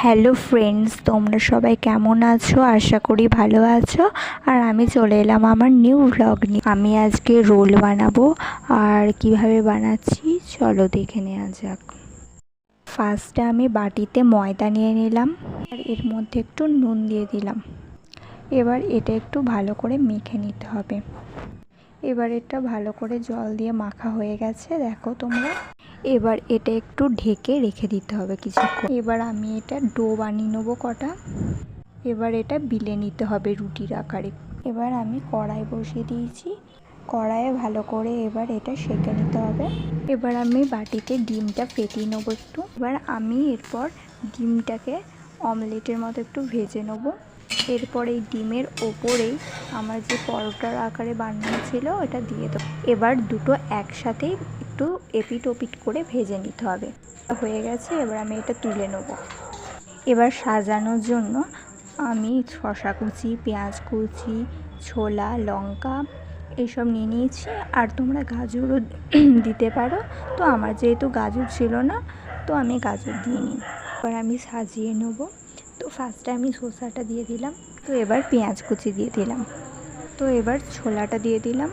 Hello friends, তোমরা সবাই কেমন আছো? আশা করি ভালো আছো। আর আমি চলে এলাম আমার নিউ ব্লগ নিয়ে। আমি আজকে রোল বানাবো, আর কিভাবে বানাচ্ছি চলো দেখে নেওয়া যাক। ফার্স্টে আমি বাটিতে ময়দা নিয়ে নিলাম, আর এর মধ্যে একটু নুন দিয়ে দিলাম। এবার এটা একটু ভালো করে মেখে নিতে হবে। এবার এটা ভালো করে জল দিয়ে মাখা হয়ে গেছে, দেখো তোমরা। এবার এটা একটু ঢেকে রেখে দিতে হবে কিছুক্ষণ। এবার আমি এটা ডো বানিয়ে নেবো কটা। এবার এটা বিলে নিতে হবে রুটির আকারে। এবার আমি কড়াই বসিয়ে দিয়েছি, কড়াইয়ে ভালো করে এবার এটা সেঁকে নিতে হবে। এবার আমি বাটিতে ডিমটা ফেটিয়ে নেবো একটু। এবার আমি এরপর ডিমটাকে অমলেটের মতো একটু ভেজে নেবো। এরপর এই ডিমের ওপরেই আমার যে পরোটার আকারে বানানো ছিল ওটা দিয়ে দেবো। এবার দুটো একসাথেই একটু এপিট ওপিট করে ভেজে নিতে হবে। হয়ে গেছে, এবার আমি এটা তুলে নেব। এবার সাজানোর জন্য আমি শসা কুচি, পেঁয়াজ কুচি, ছোলা, লঙ্কা এইসব নিয়ে নিয়েছি। আর তোমরা গাজরও দিতে পারো, তো আমার যেহেতু গাজর ছিল না তো আমি গাজর দিয়ে নিই। এবার আমি সাজিয়ে নেব। তো ফার্স্টে আমি শসাটা দিয়ে দিলাম, তো এবার পেঁয়াজ কুচি দিয়ে দিলাম, তো এবার ছোলাটা দিয়ে দিলাম,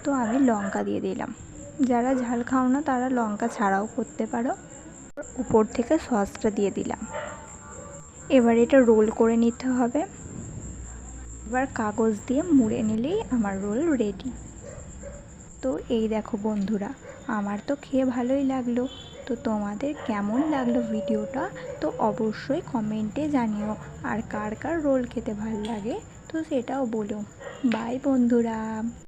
তো আমি লঙ্কা দিয়ে দিলাম। যারা ঝাল খাও না তারা লঙ্কা ছাড়াও করতে পারো। উপর থেকে সসটা দিয়ে দিলাম। এবার এটা রোল করে নিতে হবে। এবার কাগজ দিয়ে মুড়ে নিলেই আমার রোল রেডি। তো এই দেখো বন্ধুরা, আমার তো খেয়ে ভালোই লাগলো। তো তোমাদের কেমন লাগলো ভিডিওটা তো অবশ্যই কমেন্টে জানিও। আর কার কার রোল খেতে ভালো লাগে তো সেটাও বলো। বাই বন্ধুরা।